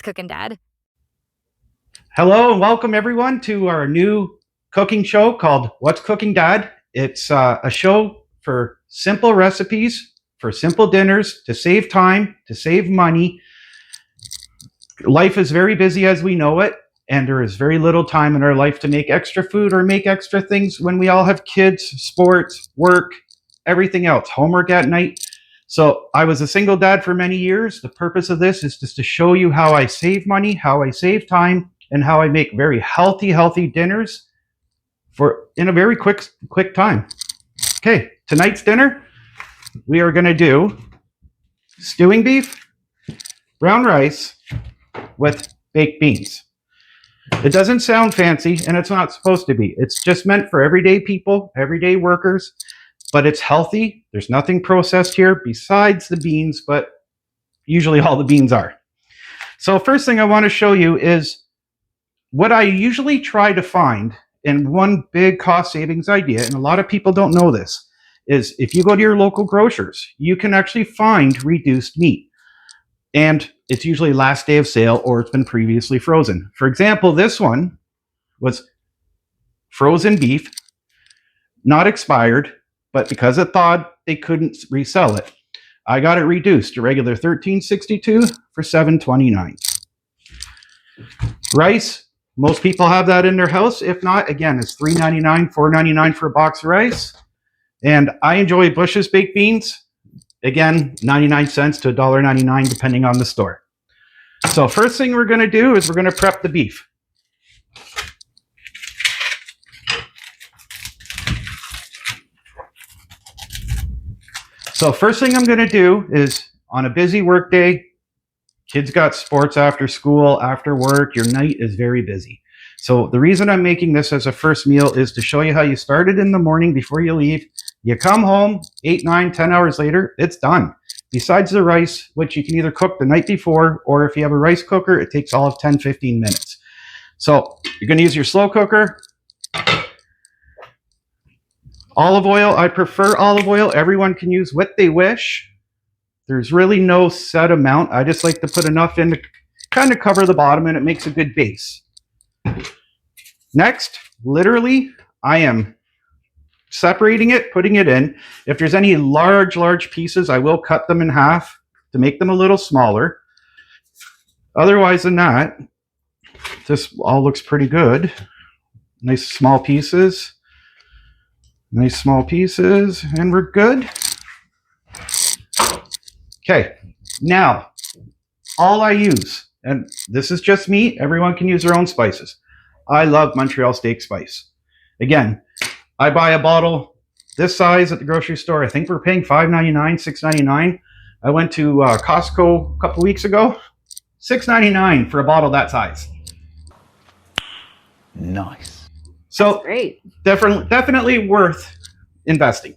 Cooking, Dad? Hello and welcome everyone to our new cooking show called What's Cooking, Dad? It's a show for simple recipes, for simple dinners, to save time, to save money. Life is very busy as we know it, and there is very little time in our life to make extra food or make extra things when we all have kids, sports, work, everything else, homework at night. So I was a single dad for many years. The purpose of this is just to show you how I save money, how I save time, and how I make very healthy dinners in a very quick time. Okay, tonight's dinner, we are going to do stewing beef, brown rice with baked beans. It doesn't sound fancy, and it's not supposed to be. It's just meant for everyday people, everyday workers, but it's healthy. There's nothing processed here besides the beans, but usually all the beans are. So first thing I want to show you is what I usually try to find, and one big cost savings idea, and a lot of people don't know this, is if you go to your local grocers, you can actually find reduced meat. And it's usually last day of sale or it's been previously frozen. For example, this one was frozen beef, not expired, but because it thawed, they couldn't resell it. I got it reduced to regular $13.62 for $7.29. Rice, most people have that in their house. If not, again, it's $3.99, $4.99 for a box of rice. And I enjoy Bush's baked beans. Again, 99 cents to $1.99 depending on the store. So first thing we're going to do is we're going to prep the beef. So first thing I'm going to do is on a busy work day, kids got sports after school, after work, your night is very busy. So the reason I'm making this as a first meal is to show you how you start it in the morning before you leave. You come home 8, 9, 10 hours later, it's done. Besides the rice, which you can either cook the night before, or if you have a rice cooker, it takes all of 10, 15 minutes. So you're going to use your slow cooker. Olive oil, I prefer olive oil. Everyone can use what they wish. There's really no set amount. I just like to put enough in to kind of cover the bottom, and it makes a good base. Next, literally, I am separating it, putting it in. If there's any large pieces, I will cut them in half to make them a little smaller. Otherwise than that, this all looks pretty good. Nice small pieces. Nice small pieces, and we're good. Okay, now, all I use, and this is just me, everyone can use their own spices. I love Montreal steak spice. Again, I buy a bottle this size at the grocery store. I think we're paying $5.99, $6.99. I went to Costco a couple weeks ago. $6.99 for a bottle that size. Nice. So Great. definitely worth investing.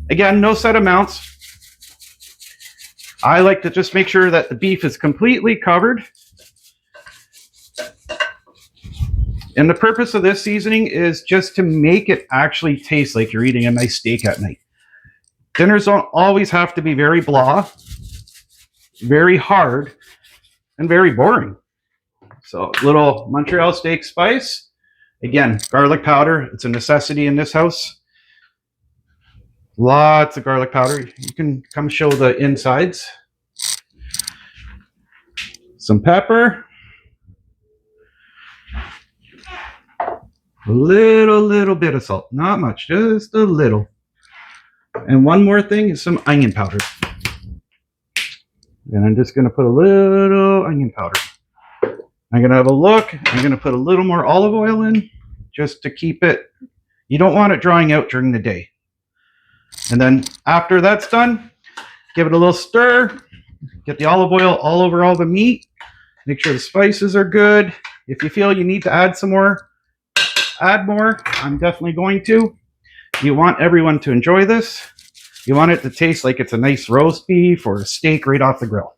Again, no set amounts. I like to just make sure that the beef is completely covered. And the purpose of this seasoning is just to make it actually taste like you're eating a nice steak at night. Dinners don't always have to be very blah, very hard, and very boring. So little Montreal steak spice. Again, garlic powder. It's a necessity in this house. Lots of garlic powder. You can come show the insides. Some pepper. A little bit of salt. Not much, just a little. And one more thing is some onion powder. And I'm just going to put a little onion powder. I'm going to have a look. I'm going to put a little more olive oil in just to keep it. You don't want it drying out during the day. And then after that's done, give it a little stir. Get the olive oil all over all the meat. Make sure the spices are good. If you feel you need to add some more, add more. I'm definitely going to. You want everyone to enjoy this. You want it to taste like it's a nice roast beef or a steak right off the grill.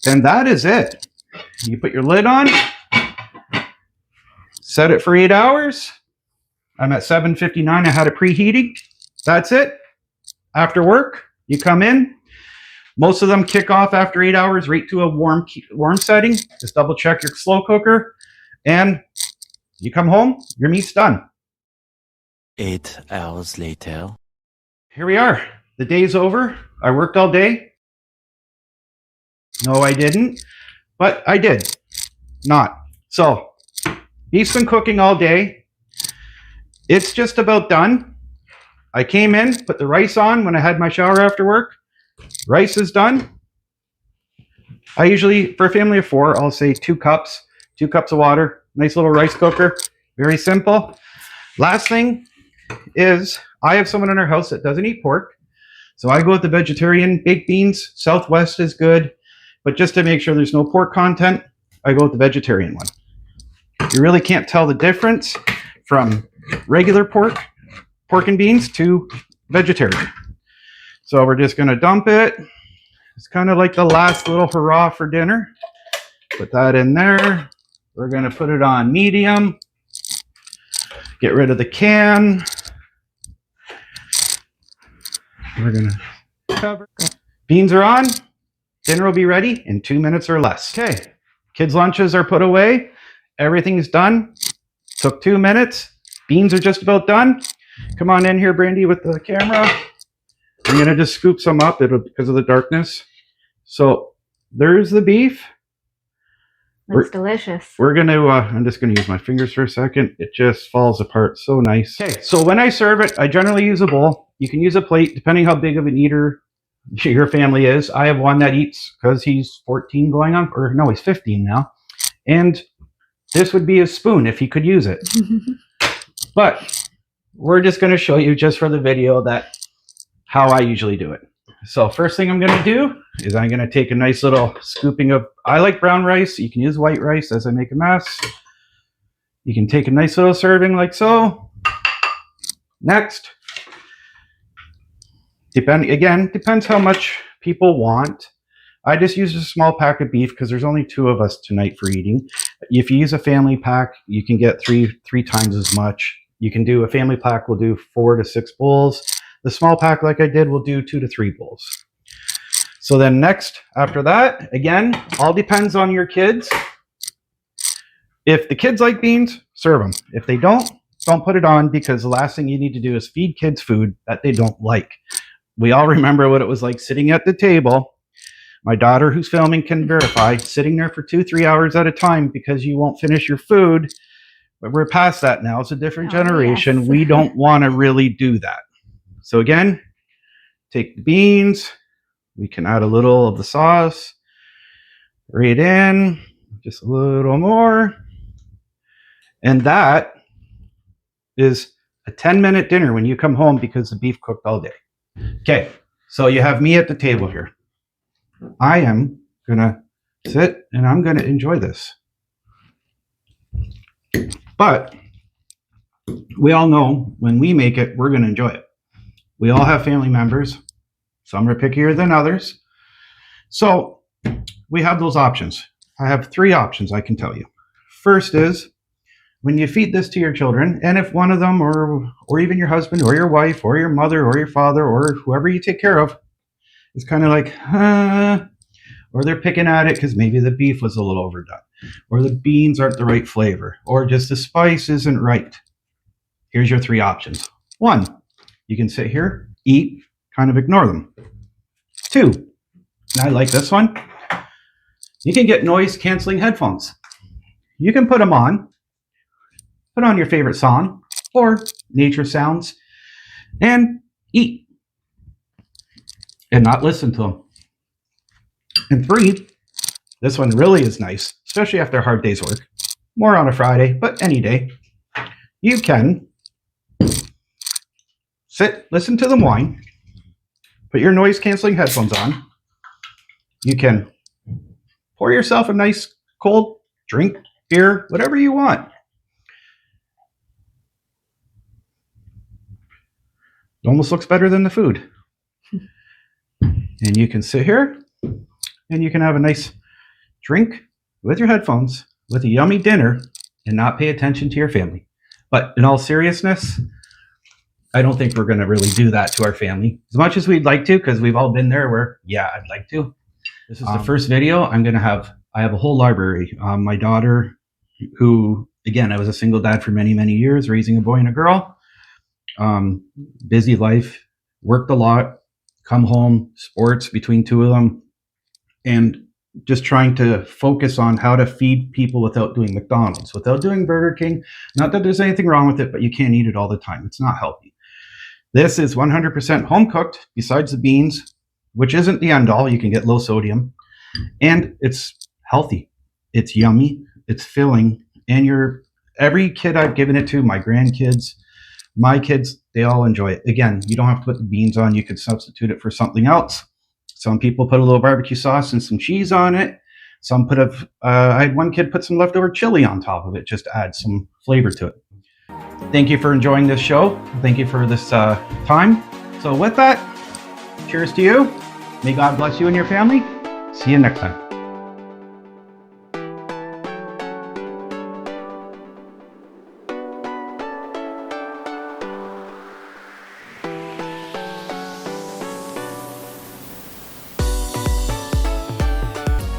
And that is it. You put your lid on, set it for 8 hours. I'm at 7:59. I had it preheating. That's it. After work, you come in. Most of them kick off after 8 hours right to a warm setting. Just double check your slow cooker, and you come home, your meat's done. 8 hours later. Here we are. The day's over. I worked all day. No, I didn't, but I did not. So, beef's been cooking all day. It's just about done. I came in, put the rice on when I had my shower after work. Rice is done. I usually, for a family of 4, I'll say 2 cups of water. Nice little rice cooker. Very simple. Last thing is, I have someone in our house that doesn't eat pork. So I go with the vegetarian. Baked beans, Southwest is good. But just to make sure there's no pork content, I go with the vegetarian one. You really can't tell the difference from regular pork and beans to vegetarian. So we're just going to dump it. It's kind of like the last little hurrah for dinner. Put that in there. We're going to put it on medium. Get rid of the can. We're going to cover. Beans are on. Dinner will be ready in 2 minutes or less. Okay. Kids' lunches are put away. Everything's done. Took 2 minutes. Beans are just about done. Come on in here, Brandy, with the camera. I'm going to just scoop some up because of the darkness. So there's the beef. Looks delicious. We're going to, I'm just going to use my fingers for a second. It just falls apart so nice. Okay, so when I serve it, I generally use a bowl. You can use a plate, depending how big of an eater your family is. I have one that eats, because he's 14 going on, or no, he's 15 now. And this would be a spoon if he could use it. But we're just going to show you, just for the video, that how I usually do it. So first thing I'm going to do is I'm going to take a nice little scooping of, I like brown rice. You can use white rice as I make a mess. You can take a nice little serving like so. Next, depends how much people want. I just use a small pack of beef because there's only 2 of us tonight for eating. If you use a family pack, you can get three times as much. You can do a family pack will do 4 to 6 bowls. The small pack, like I did, will do 2 to 3 bowls. So then next, after that, again, all depends on your kids. If the kids like beans, serve them. If they don't put it on, because the last thing you need to do is feed kids food that they don't like. We all remember what it was like sitting at the table. My daughter, who's filming, can verify, sitting there for 2-3 hours at a time because you won't finish your food. But we're past that now. It's a different generation. Yes. We don't want to really do that. So again, take the beans. We can add a little of the sauce right in, just a little more. And that is a 10-minute dinner when you come home because the beef cooked all day. Okay, so you have me at the table here. I am going to sit and I'm going to enjoy this. But we all know when we make it, we're going to enjoy it. We all have family members. Some are pickier than others. So we have those options. I have 3 options I can tell you. First is, when you feed this to your children, and if one of them, or even your husband, or your wife, or your mother, or your father, or whoever you take care of, is kind of like, or they're picking at it because maybe the beef was a little overdone, or the beans aren't the right flavor, or just the spice isn't right. Here's your 3 options. 1, you can sit here, eat, kind of ignore them. 2, and I like this one, you can get noise-canceling headphones. You can put them on, put on your favorite song or nature sounds, and eat and not listen to them. And 3, this one really is nice, especially after a hard day's work. More on a Friday, but any day. You can sit, listen to them whine, put your noise-canceling headphones on. You can pour yourself a nice cold drink, beer, whatever you want. It almost looks better than the food. And you can sit here and you can have a nice drink with your headphones with a yummy dinner and not pay attention to your family. But in all seriousness, I don't think we're going to really do that to our family as much as we'd like to, because we've all been there where, yeah, I'd like to. This is the first video. I have a whole library. My daughter, who, again, I was a single dad for many, many years, raising a boy and a girl. Busy life, worked a lot, come home, sports between two of them, and just trying to focus on how to feed people without doing McDonald's, without doing Burger King. Not that there's anything wrong with it, but you can't eat it all the time. It's not healthy. This is 100% home cooked, besides the beans, which isn't the end all. You can get low sodium, and it's healthy. It's yummy. It's filling. And every kid I've given it to, my grandkids, my kids, they all enjoy it. Again, you don't have to put the beans on. You could substitute it for something else. Some people put a little barbecue sauce and some cheese on it. Some I had one kid put some leftover chili on top of it just to add some flavor to it. Thank you for enjoying this show. Thank you for this time. So with that, cheers to you. May God bless you and your family. See you next time.